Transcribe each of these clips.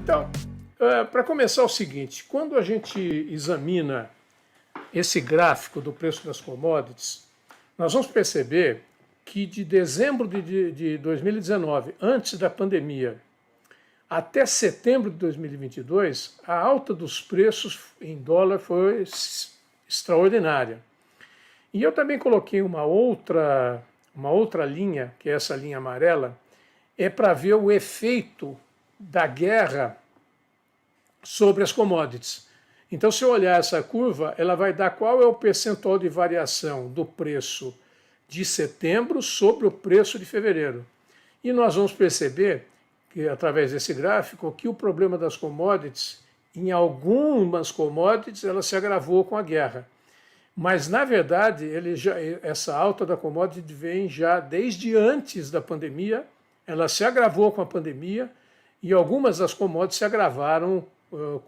Então, para começar é o seguinte, quando a gente examina esse gráfico do preço das commodities, nós vamos perceber que de dezembro de 2019, antes da pandemia, até setembro de 2022, a alta dos preços em dólar foi extraordinária. E eu também coloquei uma outra linha, que é essa linha amarela, é para ver o efeito da guerra sobre as commodities. Então, se eu olhar essa curva, ela vai dar qual é o percentual de variação do preço de setembro sobre o preço de fevereiro. E nós vamos perceber, que, através desse gráfico, que o problema das commodities, em algumas commodities, ela se agravou com a guerra. Mas, na verdade, essa alta da commodity vem já desde antes da pandemia, ela se agravou com a pandemia e algumas das commodities se agravaram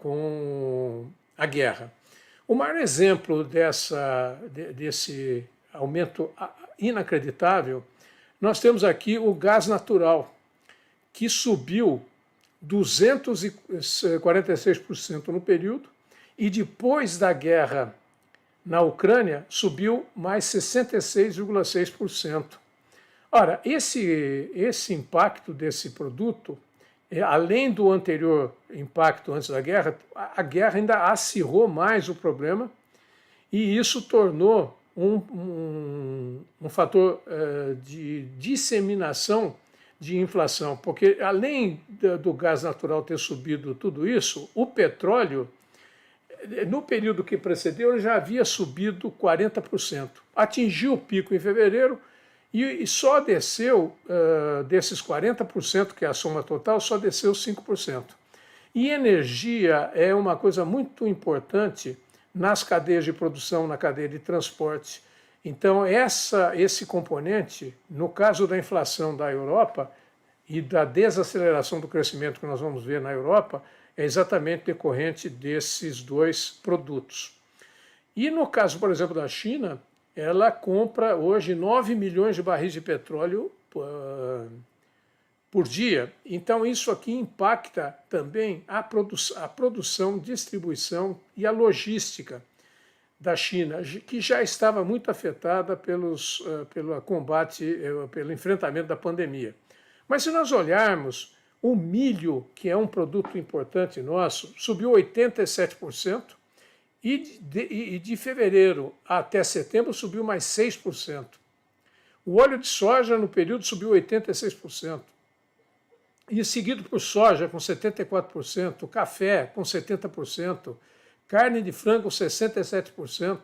com a guerra. O maior exemplo desse aumento inacreditável, nós temos aqui o gás natural, que subiu 246% no período, e depois da guerra na Ucrânia subiu mais 66,6%. Ora, esse impacto desse produto, além do anterior impacto antes da guerra, a guerra ainda acirrou mais o problema e isso tornou um fator de disseminação de inflação, porque além do gás natural ter subido tudo isso, o petróleo, no período que precedeu, ele já havia subido 40%. Atingiu o pico em fevereiro e só desceu, desses 40%, que é a soma total, só desceu 5%. E energia é uma coisa muito importante nas cadeias de produção, na cadeia de transporte. Então, esse componente, no caso da inflação da Europa e da desaceleração do crescimento que nós vamos ver na Europa, é exatamente decorrente desses dois produtos. E no caso, por exemplo, da China, ela compra hoje 9 milhões de barris de petróleo por dia. Então, isso aqui impacta também a produção, distribuição e a logística da China, que já estava muito afetada pelo combate, pelo enfrentamento da pandemia. Mas se nós olharmos, o milho, que é um produto importante nosso, subiu 87%, e de fevereiro até setembro subiu mais 6%. O óleo de soja no período subiu 86%. E seguido por soja com 74%, café com 70%, carne de frango 67%,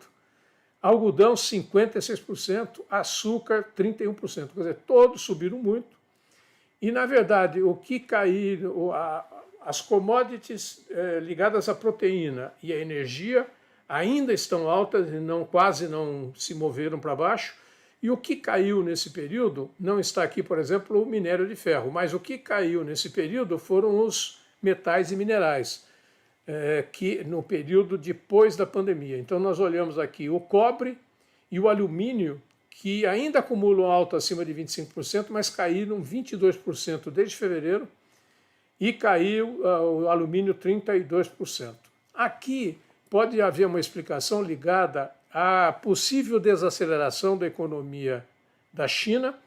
algodão 56%, açúcar 31%. Quer dizer, todos subiram muito. E, na verdade, o que caiu, as commodities ligadas à proteína e à energia ainda estão altas e quase não se moveram para baixo. E o que caiu nesse período, não está aqui, por exemplo, o minério de ferro, mas o que caiu nesse período foram os metais e minerais, que no período depois da pandemia. Então nós olhamos aqui o cobre e o alumínio, que ainda acumulam alta acima de 25%, mas caíram 22% desde fevereiro, e caiu o alumínio 32%. Aqui pode haver uma explicação ligada à possível desaceleração da economia da China,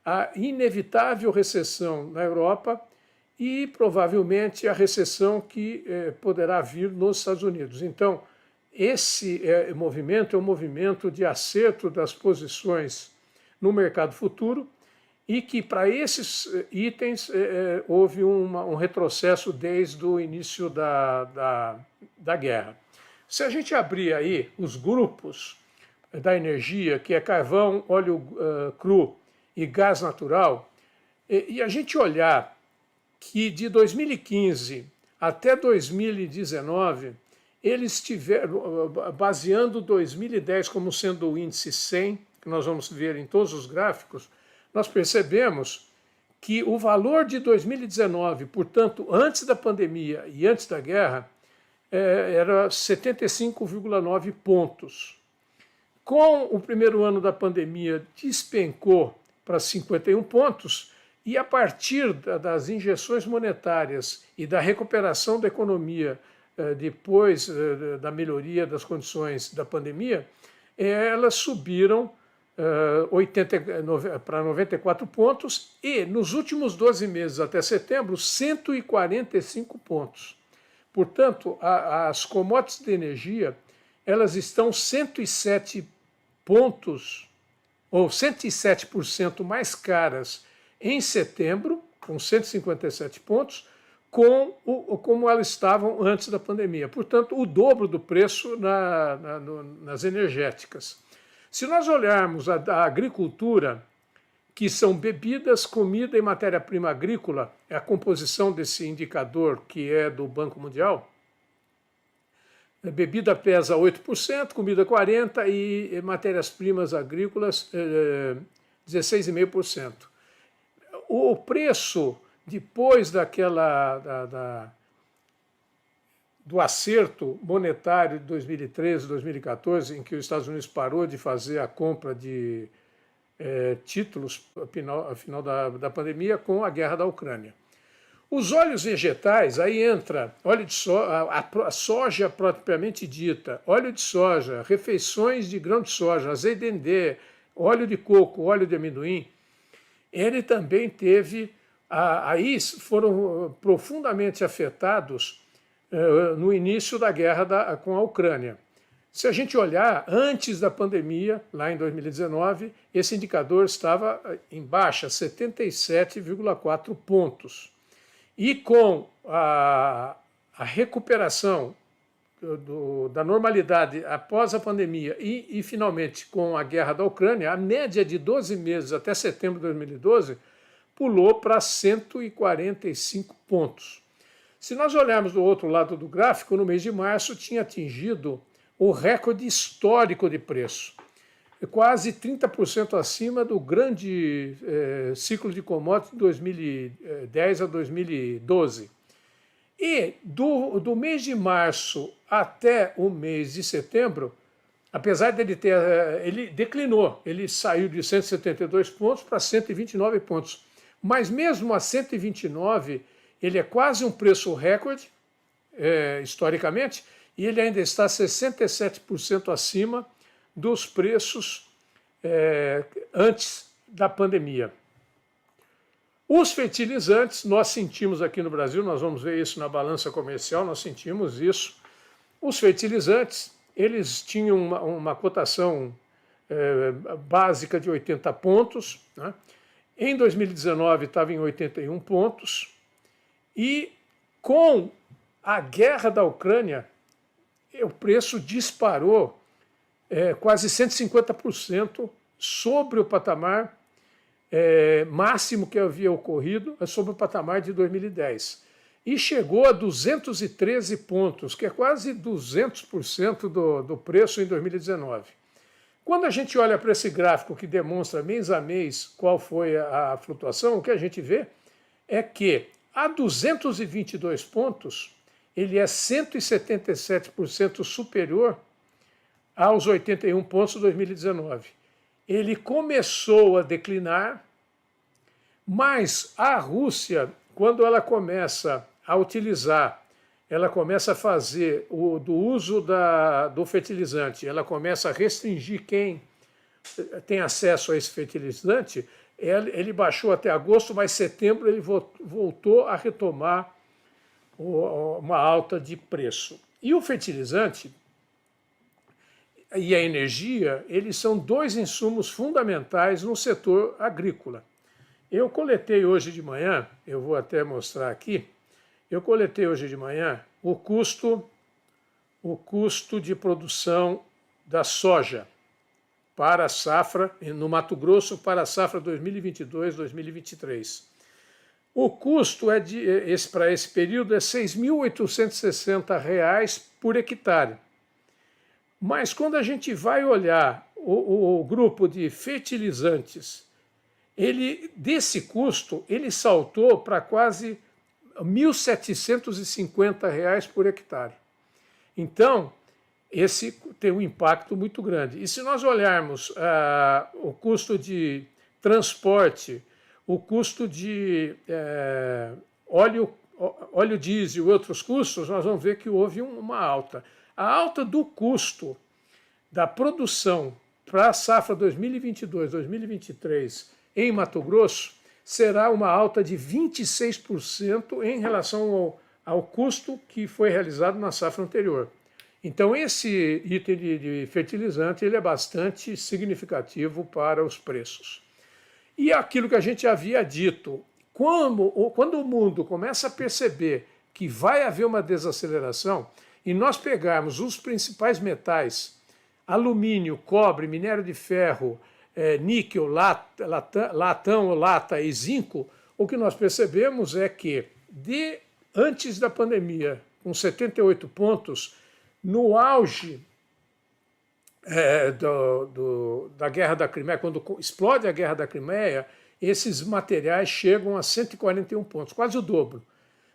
à inevitável recessão na Europa e provavelmente a recessão que poderá vir nos Estados Unidos. Então, esse movimento é um movimento de acerto das posições no mercado futuro e que para esses itens houve um retrocesso desde o início da guerra. Se a gente abrir aí os grupos da energia, que é carvão, óleo cru e gás natural, e a gente olhar que de 2015 até 2019, eles tiveram, baseando 2010 como sendo o índice 100, que nós vamos ver em todos os gráficos, nós percebemos que o valor de 2019, portanto, antes da pandemia e antes da guerra, era 75,9 pontos. Com o primeiro ano da pandemia, despencou para 51 pontos E a partir das injeções monetárias e da recuperação da economia depois da melhoria das condições da pandemia, elas subiram para 94 pontos e, nos últimos 12 meses até setembro, 145 pontos. Portanto, as commodities de energia elas estão 107 pontos, ou 107% mais caras em setembro, com 157 pontos, como elas estavam antes da pandemia. Portanto, o dobro do preço nas energéticas. Se nós olharmos a agricultura, que são bebidas, comida e matéria-prima agrícola, é a composição desse indicador que é do Banco Mundial, bebida pesa 8%, comida 40% e matérias-primas agrícolas 16,5%. O preço, depois do acerto monetário de 2013, 2014, em que os Estados Unidos parou de fazer a compra de títulos ao final da pandemia com a guerra da Ucrânia. Os óleos vegetais, aí entra óleo de soja, a soja propriamente dita, óleo de soja, refeições de grão de soja, azeite de dendê, óleo de coco, óleo de amendoim. Ele também teve, aí foram profundamente afetados no início da guerra com a Ucrânia. Se a gente olhar, antes da pandemia, lá em 2019, esse indicador estava em baixa, 77,4 pontos. E com a recuperação da normalidade após a pandemia e, finalmente, com a guerra da Ucrânia, a média de 12 meses até setembro de 2012 pulou para 145 pontos. Se nós olharmos do outro lado do gráfico, no mês de março tinha atingido o recorde histórico de preço, quase 30% acima do grande ciclo de commodities de 2010 a 2012. E do mês de março até o mês de setembro, apesar dele ele declinou, ele saiu de 172 pontos para 129 pontos. Mas mesmo a 129, ele é quase um preço recorde, historicamente, e ele ainda está 67% acima dos preços antes da pandemia. Os fertilizantes, nós sentimos aqui no Brasil, nós vamos ver isso na balança comercial, nós sentimos isso. Os fertilizantes, eles tinham uma cotação básica de 80 pontos, né? Em 2019 estava em 81 pontos, e com a guerra da Ucrânia, o preço disparou quase 150% sobre o patamar máximo que havia ocorrido, sobre o patamar de 2010. E chegou a 213 pontos, que é quase 200% do preço em 2019. Quando a gente olha para esse gráfico que demonstra mês a mês qual foi a flutuação, o que a gente vê é que a 222 pontos, ele é 177% superior aos 81 pontos de 2019. Ele começou a declinar, mas a Rússia, quando ela começa a utilizar, ela começa a fazer do uso do fertilizante, ela começa a restringir quem tem acesso a esse fertilizante, ele baixou até agosto, mas setembro ele voltou a retomar uma alta de preço. E o fertilizante e a energia, eles são dois insumos fundamentais no setor agrícola. Eu coletei hoje de manhã, eu vou até mostrar aqui, eu coletei hoje de manhã o custo de produção da soja para a safra, no Mato Grosso, para a safra 2022-2023. O custo para esse período é R$ 6.860 por hectare. Mas quando a gente vai olhar o grupo de fertilizantes, desse custo, ele saltou para quase R$ 1.750 por hectare. Então, esse tem um impacto muito grande. E se nós olharmos o custo de transporte, o custo de óleo diesel e outros custos, nós vamos ver que houve uma alta. A alta do custo da produção para a safra 2022-2023 em Mato Grosso será uma alta de 26% em relação ao custo que foi realizado na safra anterior. Então, esse item de fertilizante ele é bastante significativo para os preços. E aquilo que a gente havia dito, quando o mundo começa a perceber que vai haver uma desaceleração, e nós pegarmos os principais metais, alumínio, cobre, minério de ferro, níquel, latão, lata e zinco, o que nós percebemos é que antes da pandemia, com 78 pontos, no auge da Guerra da Crimeia, quando explode a Guerra da Crimeia, esses materiais chegam a 141 pontos, quase o dobro.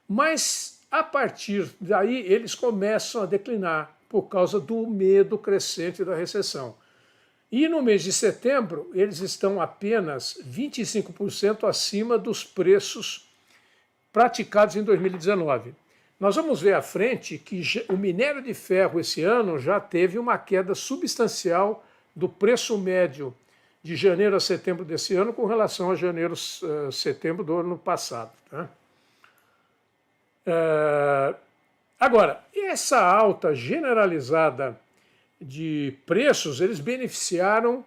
Mas, a partir daí, eles começam a declinar por causa do medo crescente da recessão. E no mês de setembro, eles estão apenas 25% acima dos preços praticados em 2019. Nós vamos ver à frente que o minério de ferro esse ano já teve uma queda substancial do preço médio de janeiro a setembro desse ano com relação a janeiro a setembro do ano passado. Tá? Agora, essa alta generalizada de preços, eles beneficiaram,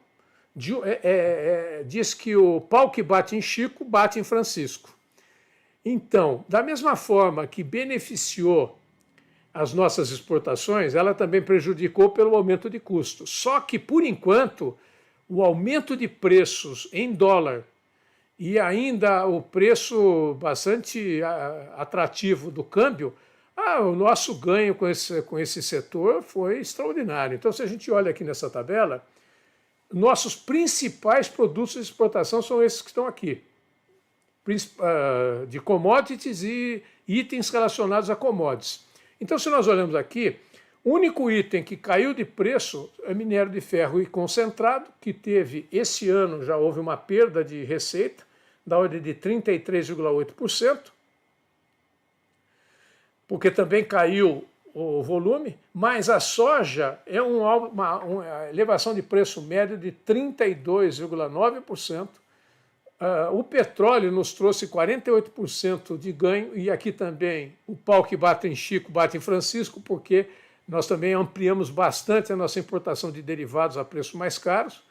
diz que o pau que bate em Chico, bate em Francisco. Então, da mesma forma que beneficiou as nossas exportações, ela também prejudicou pelo aumento de custos. Só que, por enquanto, o aumento de preços em dólar e ainda o preço bastante atrativo do câmbio, o nosso ganho com esse setor foi extraordinário. Então, se a gente olha aqui nessa tabela, nossos principais produtos de exportação são esses que estão aqui, de commodities e itens relacionados a commodities. Então, se nós olhamos aqui, o único item que caiu de preço é minério de ferro e concentrado, que teve, esse ano já houve uma perda de receita, da ordem de 33,8%, porque também caiu o volume, mas a soja é uma elevação de preço médio de 32,9%. O petróleo nos trouxe 48% de ganho, e aqui também o pau que bate em Chico, bate em Francisco, porque nós também ampliamos bastante a nossa importação de derivados a preços mais caros,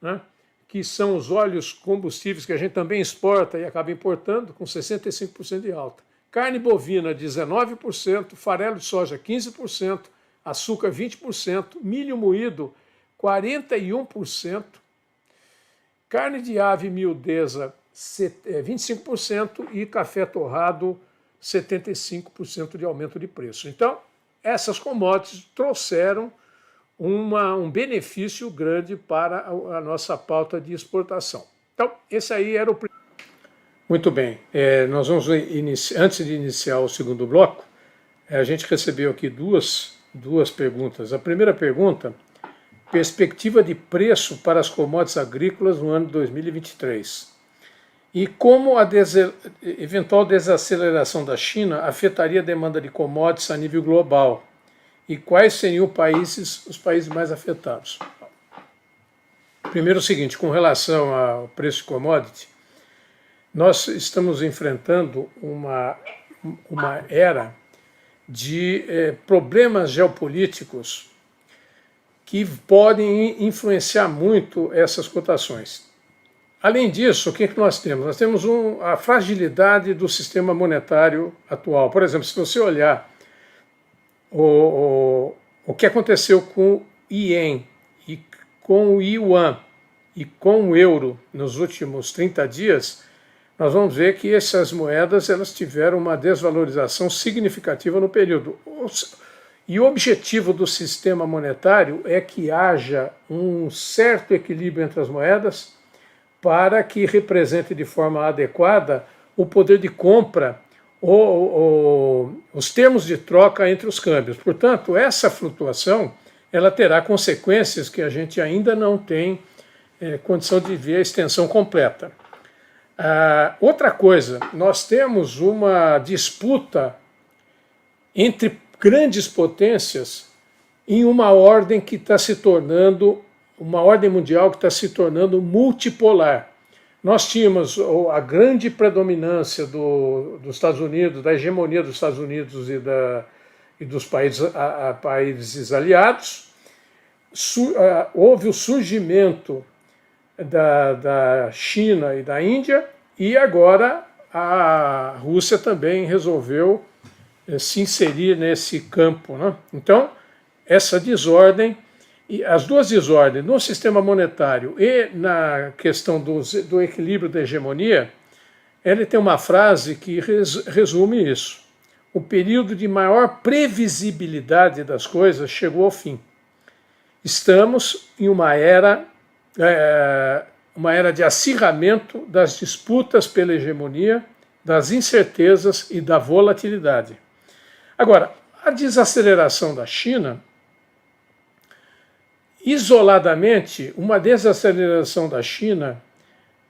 né, que são os óleos combustíveis que a gente também exporta e acaba importando, com 65% de alta. Carne bovina, 19%, farelo de soja, 15%, açúcar, 20%, milho moído, 41%, carne de ave miudeza, 25% e café torrado, 75% de aumento de preço. Então, essas commodities trouxeram um benefício grande para a nossa pauta de exportação. Então, esse aí era o primeiro. Muito bem, nós vamos antes de iniciar o segundo bloco, a gente recebeu aqui duas perguntas. A primeira pergunta, perspectiva de preço para as commodities agrícolas no ano de 2023. E como a eventual desaceleração da China afetaria a demanda de commodities a nível global? E quais seriam os países mais afetados? Primeiro o seguinte, com relação ao preço de commodity, nós estamos enfrentando uma era de problemas geopolíticos que podem influenciar muito essas cotações. Além disso, o que nós temos? Nós temos a fragilidade do sistema monetário atual. Por exemplo, se você olhar o que aconteceu com o Ien e com o Yuan e com o euro nos últimos 30 dias, nós vamos ver que essas moedas elas tiveram uma desvalorização significativa no período. E o objetivo do sistema monetário é que haja um certo equilíbrio entre as moedas para que represente de forma adequada o poder de compra os termos de troca entre os câmbios. Portanto, essa flutuação ela terá consequências que a gente ainda não tem condição de ver a extensão completa. Outra coisa, nós temos uma disputa entre grandes potências em uma ordem que está se tornando, uma ordem mundial que está se tornando multipolar. Nós tínhamos a grande predominância dos Estados Unidos, da hegemonia dos Estados Unidos e dos países aliados. Houve o surgimento da China e da Índia, e agora a Rússia também resolveu se inserir nesse campo, né? Então, essa desordem, e as duas desordens, no sistema monetário e na questão do equilíbrio da hegemonia, ele tem uma frase que resume isso. O período de maior previsibilidade das coisas chegou ao fim. Estamos em uma era de acirramento das disputas pela hegemonia, das incertezas e da volatilidade. Agora, a desaceleração da China, isoladamente, uma desaceleração da China,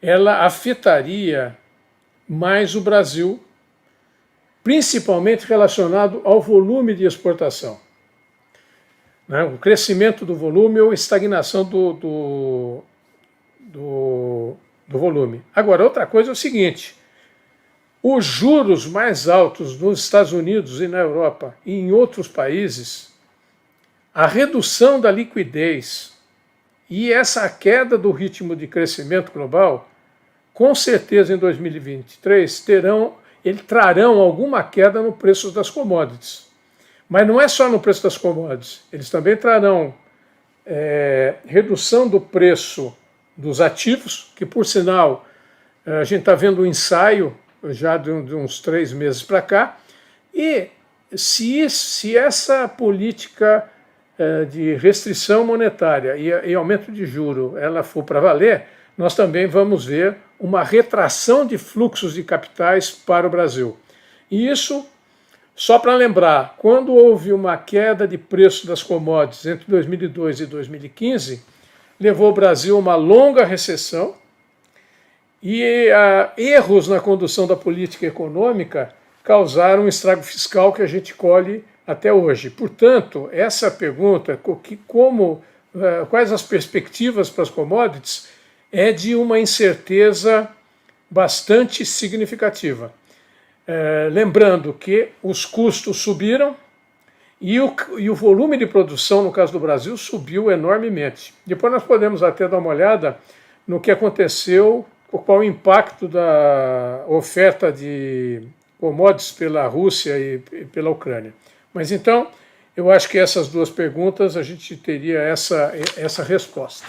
ela afetaria mais o Brasil, principalmente relacionado ao volume de exportação. O crescimento do volume ou estagnação do volume. Agora, outra coisa é o seguinte: os juros mais altos nos Estados Unidos e na Europa e em outros países, a redução da liquidez e essa queda do ritmo de crescimento global, com certeza em 2023 trarão alguma queda no preço das commodities. Mas não é só no preço das commodities, eles também trarão redução do preço dos ativos, que por sinal a gente está vendo um ensaio já de uns 3 meses para cá, e se essa política de restrição monetária e aumento de juro ela for para valer, nós também vamos ver uma retração de fluxos de capitais para o Brasil. E isso, só para lembrar, quando houve uma queda de preço das commodities entre 2002 e 2015, levou o Brasil a uma longa recessão, e erros na condução da política econômica causaram um estrago fiscal que a gente colhe até hoje. Portanto, essa pergunta, quais as perspectivas para as commodities, é de uma incerteza bastante significativa. Lembrando que os custos subiram e o volume de produção, no caso do Brasil, subiu enormemente. Depois nós podemos até dar uma olhada no que aconteceu, qual o impacto da oferta de commodities pela Rússia e pela Ucrânia. Mas então, eu acho que essas duas perguntas a gente teria essa resposta.